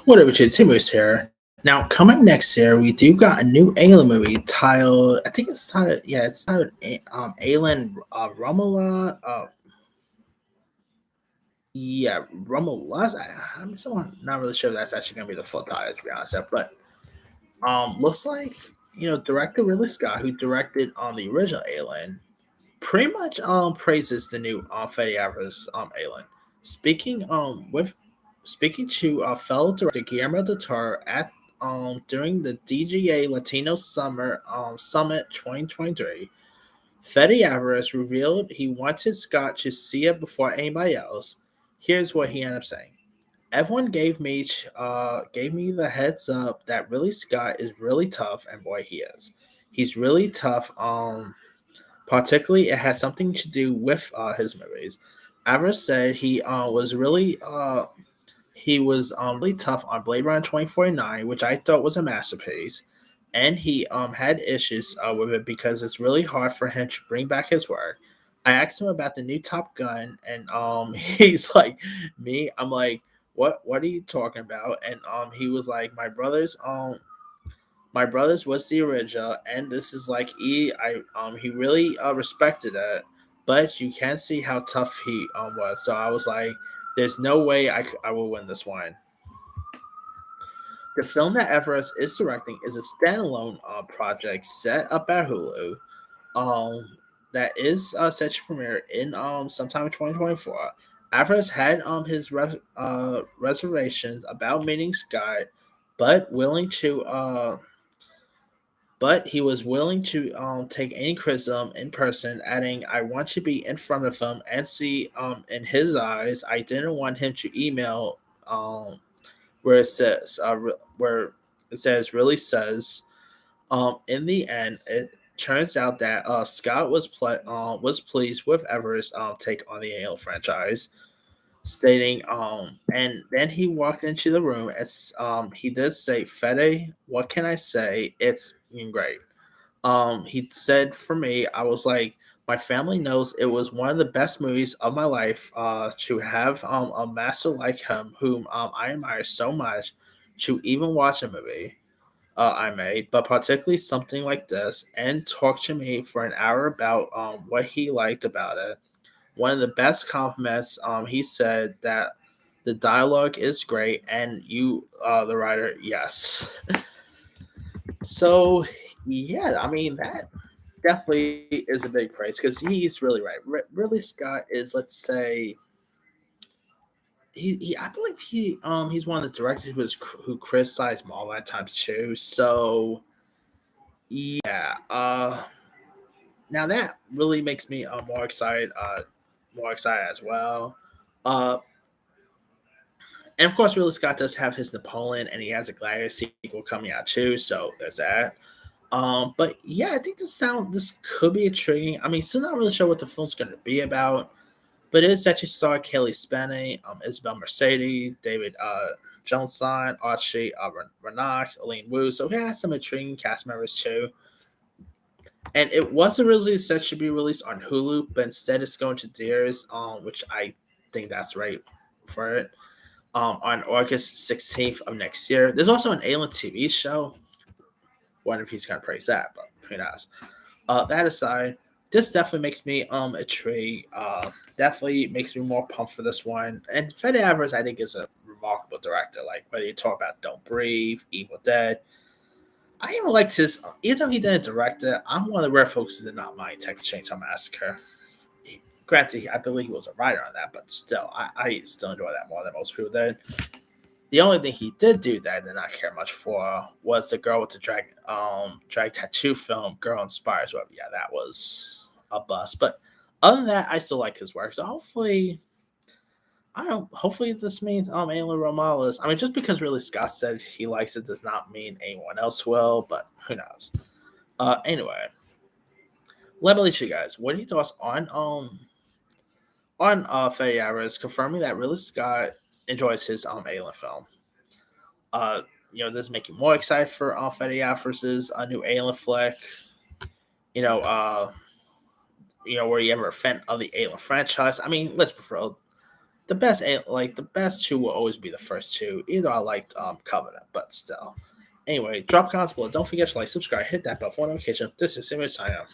What up, it's Moose here. Now, coming next year, we do got a new Alien movie titled, I think it's titled, yeah, it's titled Alien Romula. Yeah, Romulus. I'm still not really sure if that's actually going to be the full title, to be honest. But looks like, director Ridley Scott, who directed on the original Alien, pretty much praises the new Fede Alvarez Alien. Speaking with speaking to fellow director Guillermo del Toro at during the DGA Latino Summer Summit 2023, Fede Alvarez revealed he wanted Scott to see it before anybody else. Here's what he ended up saying. Everyone gave me the heads up that really Scott is really tough, and boy he is. He's really tough. Particularly, it had something to do with his movies. Alvarez said he was really tough on Blade Runner 2049, which I thought was a masterpiece, and he had issues with it because it's really hard for him to bring back his work. I asked him about the new Top Gun, and he's like, "Me?" I'm like, "What are you talking about?" And he was like, my brothers was the original, and this is like he really respected it, but you can see how tough he was. So I was like, there's no way I will win this one. The film that Everest is directing is a standalone project set up at Hulu. Um, that is set to premiere in sometime in 2024. Everest had his reservations about meeting Scott, but willing to but he was willing to take any criticism in person, adding, "I want to be in front of him and see in his eyes. I didn't want him to email where it says where it says really says." In the end, it turns out that Scott was pleased with Everett's take on the AL franchise, stating, and then he walked into the room as he did say, "Fede, what can I say? It's been great." He said, "For me, I was like, my family knows it was one of the best movies of my life. To have a master like him, whom I admire so much, to even watch a movie I made, but particularly something like this, and talk to me for an hour about what he liked about it. One of the best compliments. He said that the dialogue is great, and you, the writer, yes." So, yeah, I mean that definitely is a big praise because he's really right. Ridley Scott is, let's say, I believe he's one of the directors who criticized Marvel at times too. So yeah, now that really makes me more excited as well. Uh, and of course, Ridley Scott does have his Napoleon, and he has a Gladiator sequel coming out too. So there's that. But yeah, I think this could be intriguing. I mean, still not really sure what the film's going to be about, but it is actually star Kelly Spaney, Isabel Mercedes, David Johnson, Archie Renox, Aline Wu. So he has some intriguing cast members too. And it was originally set to be released on Hulu, but instead it's going to theaters, which I think that's right for it. On August 16th of next year. There's also an Alien TV show. Wonder if he's gonna praise that, but who knows? That aside, this definitely makes me intrigued. Definitely makes me more pumped for this one. And Fede Alvarez, I think, is a remarkable director. Like whether you talk about Don't Breathe, Evil Dead. I even liked his, even though he didn't direct it, I'm one of the rare folks who did not mind Texas Chainsaw Massacre. Granted, I believe he was a writer on that, but still, I still enjoy that more than most people did. The only thing he did do that I did not care much for was the girl with the drag tattoo film, Girl Inspires Web. Yeah, that was a bust. But other than that, I still like his work. So hopefully, I don't know. Hopefully, this means Alien Romulus. I mean, just because really Scott said he likes it does not mean anyone else will. But who knows? Anyway, let me let you guys. What are your thoughts on Fede Alvarez confirming that really Scott enjoys his Alien film? Uh, this make you more excited for Fede Alvarez's a new Alien flick. You know, uh, were you ever a fan of the Alien franchise? I mean, let's be real. the best two will always be the first two. Either I liked Covenant, but still. Anyway, drop comments below. Don't forget to like, subscribe, hit that bell for notification. This is Simon signing out.